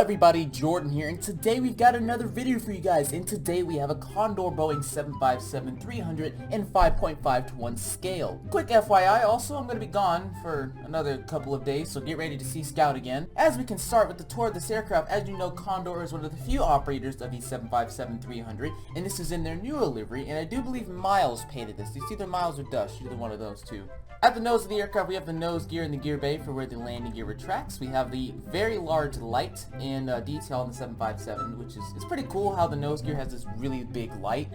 everybody, Jordan here, and today we've got another video for you guys, and today we have a Condor Boeing 757-300 in 5.5 to 1 scale. Quick FYI, also I'm going to be gone for another couple of days, so get ready to see Scout again. As we can start with the tour of this aircraft, as you know, Condor is one of the few operators of the 757-300, and this is in their newer livery, and I do believe Miles painted this. It's either Miles or Dush, either one of those two. At the nose of the aircraft, we have the nose gear and the gear bay for where the landing gear retracts. We have the very large light in detail in the 757, which is pretty cool how the nose gear has this really big light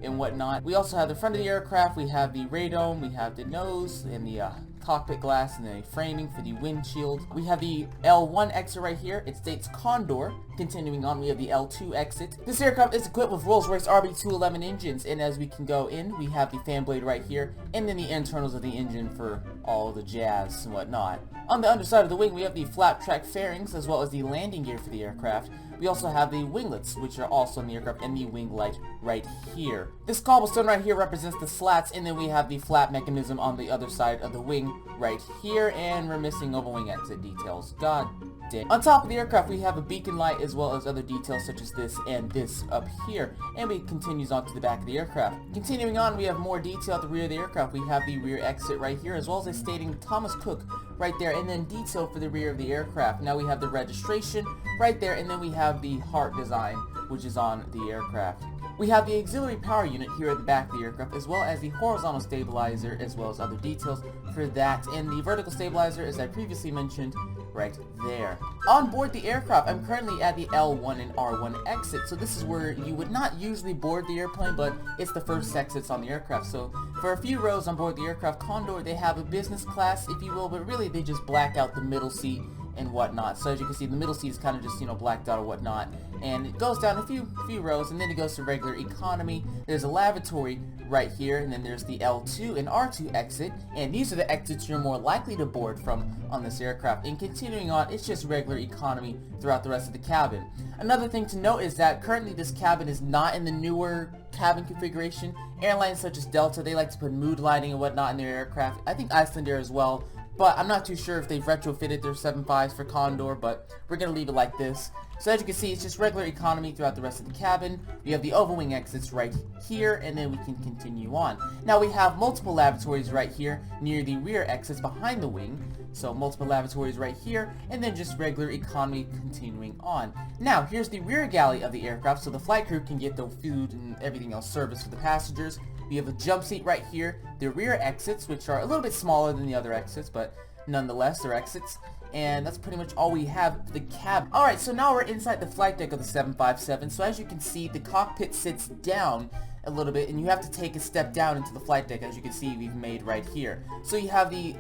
and whatnot. We also have the front of the aircraft, we have the radome, we have the nose and the cockpit glass and the framing for the windshield. We have the L1 exit right here. It states Condor. Continuing on, we have the L2 exit. This aircraft is equipped with Rolls-Royce RB211 engines, and as we can go in, we have the fan blade right here, and then the internals of the engine for all the jazz and whatnot. On the underside of the wing, we have the flap track fairings, as well as the landing gear for the aircraft. We also have the winglets, which are also in the aircraft, and the wing light right here. This cobblestone right here represents the slats, and then we have the flap mechanism on the other side of the wing right here, and we're missing over wing exit details. God damn. On top of the aircraft, we have a beacon light, as well as other details such as this and this up here, and it continues on to the back of the aircraft. Continuing on, we have more detail at the rear of the aircraft. We have the rear exit right here, as well as a stating Thomas Cook right there, and then detail for the rear of the aircraft. Now we have the registration right there, and then we have the heart design, which is on the aircraft. We have the auxiliary power unit here at the back of the aircraft, as well as the horizontal stabilizer, as well as other details for that, and the vertical stabilizer, as I previously mentioned, right there. On board the aircraft, I'm currently at the L1 and R1 exit, so this is where you would not usually board the airplane, but it's the first exits on the aircraft. So for a few rows on board the aircraft Condor, they have a business class, if you will, but really they just black out the middle seat and whatnot. So as you can see, the middle seat is kind of just, you know, blacked out or whatnot, and it goes down a few rows, and then it goes to regular economy. There's a lavatory right here, and then there's the L2 and R2 exit, and these are the exits you're more likely to board from on this aircraft. And continuing on, it's just regular economy throughout the rest of the cabin. Another thing to note is that currently this cabin is not in the newer cabin configuration. Airlines such as Delta, they like to put mood lighting and whatnot in their aircraft. I think Icelandair as well, but I'm not too sure if they've retrofitted their 7.5s for Condor, but we're going to leave it like this. So as you can see, it's just regular economy throughout the rest of the cabin. We have the overwing exits right here, and then we can continue on. Now we have multiple lavatories right here near the rear exits behind the wing. So multiple lavatories right here, and then just regular economy continuing on. Now here's the rear galley of the aircraft, so the flight crew can get the food and everything else serviced for the passengers. We have a jump seat right here, the rear exits, which are a little bit smaller than the other exits, but nonetheless, they're exits. And that's pretty much all we have for the cab. Alright, so now we're inside the flight deck of the 757. So as you can see, the cockpit sits down a little bit, and you have to take a step down into the flight deck, as you can see we've made right here. So you have the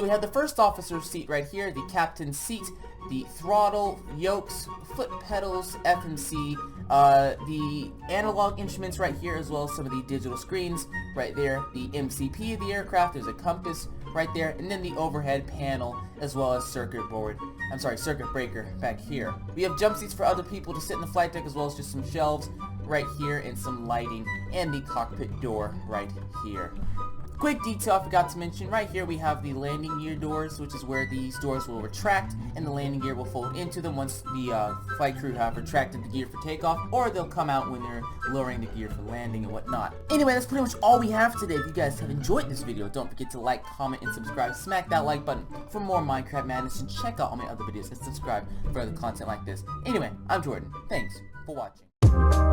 we have the first officer's seat right here, the captain's seat, the throttle, yokes, foot pedals, FMC, the analog instruments right here, as well as some of the digital screens right there, the MCP of the aircraft, there's a compass right there, and then the overhead panel, as well as circuit breaker back here. We have jump seats for other people to sit in the flight deck, as well as just some shelves right here and some lighting, and the cockpit door right here. Quick detail I forgot to mention, right here we have the landing gear doors, which is where these doors will retract and the landing gear will fold into them once the flight crew have retracted the gear for takeoff, or they'll come out when they're lowering the gear for landing and whatnot. Anyway, that's pretty much all we have today. If you guys have enjoyed this video, don't forget to like, comment, and subscribe. Smack that like button for more Minecraft madness, and check out all my other videos and subscribe for other content like this. Anyway, I'm Jordan. Thanks for watching.